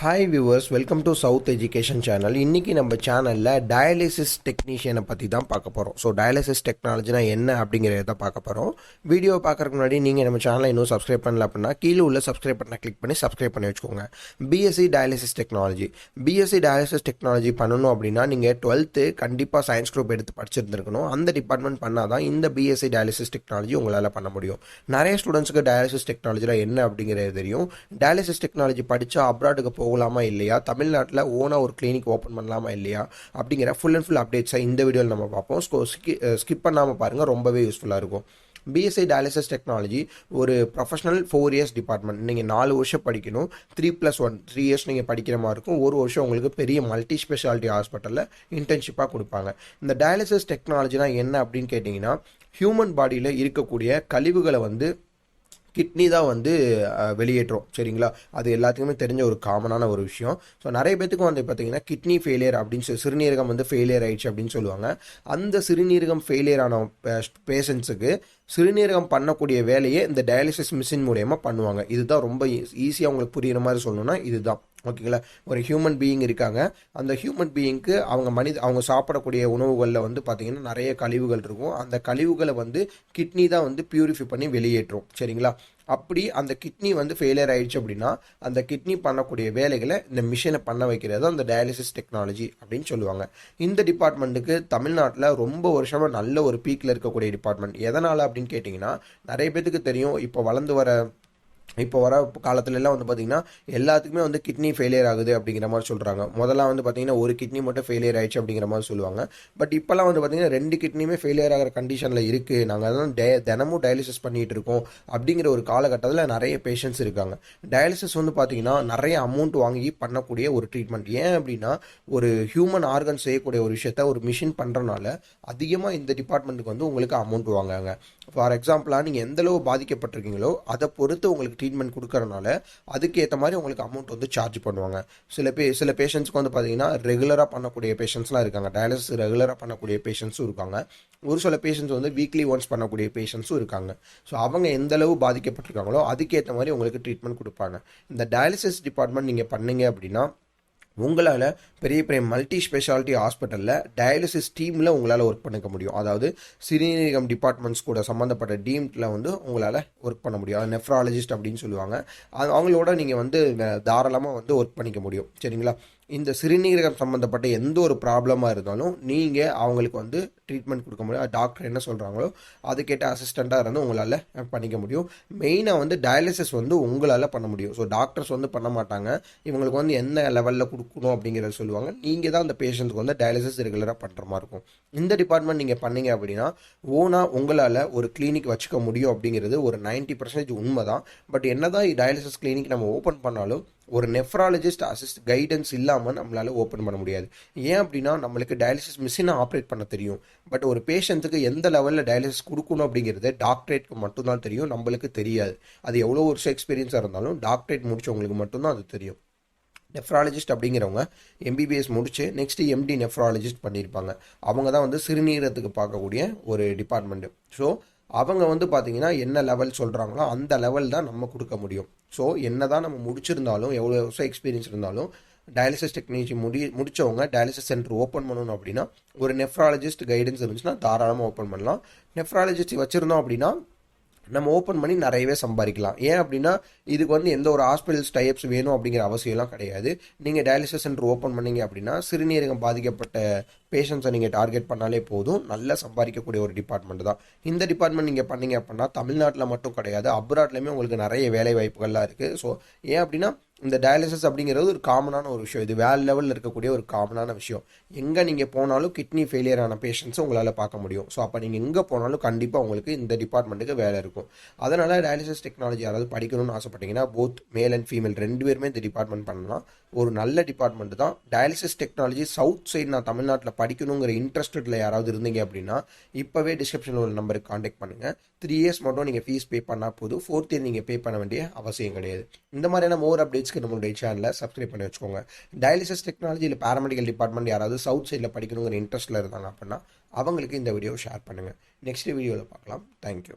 Hi viewers, welcome to south education channel. இன்றைக்கி நம்ம சேனலில் டயாலிசிஸ் டெக்னீஷியனை பற்றி தான் பார்க்க போகிறோம். ஸோ டயாலிசிஸ் டெக்னாலஜினா என்ன அப்படிங்கிறத தான் பார்க்க போகிறோம். வீடியோ பார்க்குறதுக்கு முன்னாடி நீங்கள் நம்ம சேனலை இன்னும் சப்ஸ்கிரைப் பண்ணல அப்படின்னா கீழே உள்ள சப்ஸ்கிரைப் பண்ண கிளிக் பண்ணி சப்ஸ்கிரைப் பண்ணி வச்சுக்கோங்க. பிஎஸ்சி டயாலிசிஸ் டெக்னாலஜி பண்ணணும் அப்படின்னா நீங்கள் 12th கண்டிப்பாக சயின்ஸ் குரூப் எடுத்து படிச்சிருந்துருக்கணும். அந்த டிபார்ட்மெண்ட் பண்ணால் தான் இந்த பிஎஸ்சி டயாலிசிஸ் டெக்னாலஜி உங்களால் பண்ண முடியும். நிறைய ஸ்டூடெண்ட்ஸுக்கு டயாலிசிஸ் டெக்னாலஜினா என்ன அப்படிங்கிறது தெரியும். டயாலிசிஸ் டெக்னாலஜி படித்தா அப்ராடுக்கு போகலாமா இல்லையா, தமிழ்நாட்டில் ஓனாக ஒரு கிளினிக் ஓப்பன் பண்ணலாமா இல்லையா அப்படிங்கிற ஃபுல் அண்ட் ஃபுல் அப்டேட்ஸை இந்த வீடியோவில் நம்ம பார்ப்போம். ஸ்கிப் பண்ணாமல் பாருங்கள், ரொம்பவே யூஸ்ஃபுல்லாக இருக்கும். பிஎஸ்சி டயாலிசிஸ் டெக்னாலஜி ஒரு ப்ரொஃபஷனல் 4 years டிபார்ட்மெண்ட். நீங்கள் 4 வருஷம் படிக்கணும். 3+1 3 years நீங்கள் படிக்கிற மாதிரி இருக்கும். ஒரு வருஷம் உங்களுக்கு பெரிய மல்டி ஸ்பெஷாலிட்டி ஹாஸ்பிட்டலில் இன்டர்ன்ஷிப்பாக கொடுப்பாங்க. இந்த டயாலிசிஸ் டெக்னாலஜினா என்ன அப்படின்னு கேட்டிங்கன்னா, ஹியூமன் பாடியில் இருக்கக்கூடிய கழிவுகளை கிட்னி தான் வெளியேற்றோம். சரிங்களா, அது எல்லாத்துக்குமே தெரிஞ்ச ஒரு காமனான ஒரு விஷயம். ஸோ நிறைய பேத்துக்கும் பார்த்தீங்கன்னா கிட்னி ஃபெயிலியர் அப்படின்னு சொல்லி சிறுநீரகம் ஃபெயிலியர் ஆயிடுச்சு அப்படின்னு சொல்லுவாங்க. அந்த சிறுநீரகம் ஃபெயிலியர் ஆன பேஷண்ட்ஸுக்கு சிறுநீரகம் பண்ணக்கூடிய வேலையை இந்த டயாலிசிஸ் மிஷின் மூலயமா பண்ணுவாங்க. இதுதான் ரொம்ப ஈஸியாக உங்களுக்கு புரியுற மாதிரி சொல்லணும்னா இதுதான். ஓகேங்களா, ஒரு ஹியூமன் பீயிங் இருக்காங்க. அந்த ஹியூமன் பீயிங்க்கு அவங்க சாப்பிடக்கூடிய உணவுகளில் பார்த்தீங்கன்னா நிறைய கழிவுகள் இருக்கும். அந்த கழிவுகளை கிட்னி தான் பியூரிஃபை பண்ணி வெளியேற்றும். சரிங்களா, அப்படி அந்த கிட்னி ஃபெயிலியர் ஆயிடுச்சு அப்படின்னா அந்த கிட்னி பண்ணக்கூடிய வேலைகளை இந்த மிஷினை பண்ண வைக்கிறது அந்த டயாலிசிஸ் டெக்னாலஜி அப்படின்னு சொல்லுவாங்க. இந்த டிபார்ட்மெண்ட்டுக்கு தமிழ்நாட்டில் ரொம்ப வருஷமாக நல்ல ஒரு பீக்கில் இருக்கக்கூடிய டிபார்ட்மெண்ட். எதனால் அப்படின்னு கேட்டிங்கன்னா, நிறைய பேத்துக்கு தெரியும், இப்போ வர காலத்துலலாம் பார்த்தீங்கன்னா எல்லாத்துக்குமே கிட்னி ஃபெயிலியர் ஆகுது அப்படிங்கிற மாதிரி சொல்கிறாங்க. முதல்ல பார்த்தீங்கன்னா ஒரு கிட்னி மட்டும் ஃபெயிலியர் ஆயிடுச்சு அப்படிங்கிற மாதிரி சொல்லுவாங்க. பட் இப்போல்லாம் பார்த்தீங்கன்னா 2 கிட்னியுமே ஃபெயிலியர் ஆகிற கண்டிஷனில் இருக்குது. நாங்கள் அதெல்லாம் தினமும் டயாலிசிஸ் பண்ணிகிட்டு இருக்கோம் அப்படிங்கிற ஒரு காலகட்டத்தில் நிறைய பேஷண்ட்ஸ் இருக்காங்க. டயாலிசிஸ் பார்த்தீங்கன்னா நிறைய அமௌண்ட் வாங்கி பண்ணக்கூடிய ஒரு ட்ரீட்மெண்ட். ஏன் அப்படின்னா, ஒரு ஹியூமன் ஆர்கன் செய்யக்கூடிய ஒரு விஷயத்த ஒரு மிஷின் பண்ணுறனால அதிகமாக இந்த டிபார்ட்மெண்ட்டுக்கு உங்களுக்கு அமௌண்ட் வாங்குறாங்க. ஃபார் எக்ஸாம்பிளாக நீங்கள் எந்தளவு பாதிக்கப்பட்டிருக்கீங்களோ அதை பொறுத்து உங்களுக்கு ட்ரீட்மெண்ட் கொடுக்கறனால அதுக்கேற்ற மாதிரி உங்களுக்கு அமௌண்ட் சார்ஜ் பண்ணுவாங்க. சில பேஷண்ட்ஸ்க்கு பார்த்தீங்கன்னா ரெகுலராக பண்ணக்கூடிய பேஷண்ட்ஸ்லாம் இருக்காங்க. டயாலிசிஸ் ரெகுலராக பண்ணக்கூடிய பேஷண்ட்ஸும் இருக்காங்க. ஒரு சில பேஷண்ட்ஸ் வீக்லி ஒன்ஸ் பண்ணக்கூடிய பேஷண்ட்ஸும் இருக்காங்க. ஸோ அவங்க எந்தளவு பாதிக்கப்பட்டிருக்காங்களோ அதுக்கேற்ற மாதிரி உங்களுக்கு ட்ரீட்மெண்ட் கொடுப்பாங்க. இந்த டயாலிசிஸ் டிபார்ட்மெண்ட் நீங்கள் பண்ணீங்க அப்படின்னா உங்களால் பெரிய பெரிய மல்டி ஸ்பெஷாலிட்டி ஹாஸ்பிட்டலில் டயாலிசிஸ் டீமில் உங்களால் ஒர்க் பண்ணிக்க முடியும். அதாவது சிறுநீரகம் டிபார்ட்மெண்ட்ஸ் கூட சம்மந்தப்பட்ட டீமில் உங்களால் ஒர்க் பண்ண முடியும். அது நெஃப்ராலஜிஸ்ட் அப்படின்னு சொல்லுவாங்க. அவங்களோட நீங்கள் தாராளமாக ஒர்க் பண்ணிக்க முடியும். சரிங்களா, இந்த சிறுநீரகம் சம்மந்தப்பட்ட எந்த ஒரு ப்ராப்ளமாக இருந்தாலும் நீங்கள் அவங்களுக்கு ட்ரீட்மெண்ட் கொடுக்க முடியும். டாக்டர் என்ன சொல்கிறாங்களோ அதுக்கேட்ட அசிஸ்டண்ட்டாக இருந்து உங்களால் பண்ணிக்க முடியும். மெயினாக டயாலிசிஸ் உங்களால் பண்ண முடியும். ஸோ டாக்டர்ஸ் பண்ண மாட்டாங்க. இவங்களுக்கு என்ன லெவலில் கொடுக்கணும் அப்படிங்கிறத சொல்லுவாங்க. நீங்கள் தான் அந்த பேஷண்ட்ஸ்க்கு டயாலிசிஸ் ரெகுலராக பண்ணுற மாதிரி இருக்கும். இந்த டிபார்ட்மெண்ட் நீங்கள் பண்ணீங்க அப்படின்னா ஓனாக உங்களால் ஒரு கிளினிக் வச்சுக்க முடியும் அப்படிங்கிறது ஒரு 90% உண்மை தான். பட் என்ன தான் டயாலிசிஸ் கிளினிக் நம்ம ஓப்பன் பண்ணாலும் ஒரு நெஃப்ராலஜிஸ்ட் கைடன்ஸ் இல்லாமல் நம்மளால் ஓப்பன் பண்ண முடியாது. ஏன் அப்படின்னா, நம்மளுக்கு டயாலிசிஸ் மிஷினை ஆப்ரேட் பண்ண தெரியும். பட் ஒரு பேஷண்ட்டுக்கு எந்த லெவலில் டயாலிசிஸ் கொடுக்கணும் அப்படிங்கிறது டாக்டரேட்க்கு மட்டும்தான் தெரியும், நம்மளுக்கு தெரியாது. அது எவ்வளோ வருஷம் எக்ஸ்பீரியன்ஸாக இருந்தாலும் டாக்டரேட் முடிச்சவங்களுக்கு மட்டும்தான் அது தெரியும். நெஃப்ராலஜிஸ்ட் அப்படிங்கிறவங்க எம்பிபிஎஸ் முடிச்சு நெக்ஸ்ட் எம்டி நெஃப்ராலஜிஸ்ட் பண்ணியிருப்பாங்க. அவங்க தான் சிறுநீரகத்துக்கு பார்க்கக்கூடிய ஒரு டிபார்ட்மெண்ட்டு. ஸோ அவங்க பார்த்தீங்கன்னா என்ன லெவல் சொல்கிறாங்களோ அந்த லெவல் தான் நம்ம கொடுக்க முடியும். ஸோ என்ன தான் நம்ம முடிச்சிருந்தாலும், எவ்வளோ வருஷம் எக்ஸ்பீரியன்ஸ் இருந்தாலும், டயாலிசிஸ் டெக்னாலஜி முடித்தவங்க டயாலிசிஸ் சென்டர் ஓப்பன் பண்ணணும் அப்படின்னா ஒரு நெஃப்ராலஜிஸ்ட் கைடன்ஸ் இருந்துச்சுன்னா தாராளமாக ஓப்பன் பண்ணலாம். நெஃப்ராலஜிஸ்ட் வச்சுருந்தோம் அப்படின்னா நம்ம ஓப்பன் பண்ணி நிறையவே சம்பாதிக்கலாம். ஏன் அப்படின்னா, இதுக்கு எந்த ஒரு ஹாஸ்பிட்டல்ஸ் டைப்ஸ் வேணும் அப்படிங்கிற அவசியம்லாம் கிடையாது. நீங்கள் டயாலிசிஸ் சென்டர் ஓப்பன் பண்ணீங்க அப்படின்னா சிறுநீரகம் பாதிக்கப்பட்ட பேஷண்ட்ஸை நீங்கள் டார்கெட் பண்ணாலே போதும், நல்லா சம்பாதிக்கக்கூடிய ஒரு டிபார்ட்மெண்ட் தான். இந்த டிபார்ட்மெண்ட் நீங்கள் பண்ணீங்க அப்படின்னா தமிழ்நாட்டில் மட்டும் கிடையாது, அப்ராட்லேயுமே உங்களுக்கு நிறைய வேலை வாய்ப்புகள்லாம் இருக்குது. ஸோ ஏன் அப்படின்னா, இந்த டயாலிசிஸ் அப்படிங்கிறது ஒரு காமனான ஒரு விஷயம். இது வேறு லெவலில் இருக்கக்கூடிய ஒரு காமனான விஷயம். எங்கே நீங்கள் போனாலும் கிட்னி ஃபெயிலியர் ஆன பேஷண்ட்ஸை உங்களால் பார்க்க முடியும். ஸோ அப்போ நீங்கள் எங்கே போனாலும் கண்டிப்பாக உங்களுக்கு இந்த டிபார்ட்மெண்ட்டுக்கு வேலை இருக்கும். அதனால் டயாலிசிஸ் டெக்னாலஜி யாராவது படிக்கணும்னு ஆசைப்பட்டீங்கன்னா போத் மேல் அண்ட் ஃபீமேல் 2 பேருமே இந்த டிபார்ட்மெண்ட் பண்ணலாம். ஒரு நல்ல டிபார்ட்மெண்ட் தான். டயாலிசிஸ் டெக்னாலஜி சவுத் சைடு நான் தமிழ்நாட்டில் படிக்கணுங்கிற இன்ட்ரெஸ்டடில் யாராவது இருந்தீங்க அப்படின்னா இப்போவே டிஸ்கிரிப்ஷனில் ஒரு நம்பருக்கு காண்டாக்ட் பண்ணுங்கள். 3 years மட்டும் நீங்கள் ஃபீஸ் பே பண்ணால் போதும். 4th year நீங்கள் பே பண்ண வேண்டிய அவசியம் கிடையாது. இந்த மாதிரியான மோர் அப்டேட்ஸ்க்கு நம்மளுடைய சேனலை சப்ஸ்கிரைப் பண்ணி வச்சுக்கோங்க. டயாலிசிஸ் டெக்னாலஜி இல்லை பேராமெடிக்கல் டிபார்ட்மெண்ட் யாராவது சவுத் சைடில் படிக்கணுங்கிற இன்ட்ரெஸ்ட்டில் இருந்தாங்க அப்படின்னா அவங்களுக்கு இந்த வீடியோ ஷேர் பண்ணுங்கள். நெக்ஸ்ட் வீடியோவில் பார்க்கலாம். தேங்க்யூ.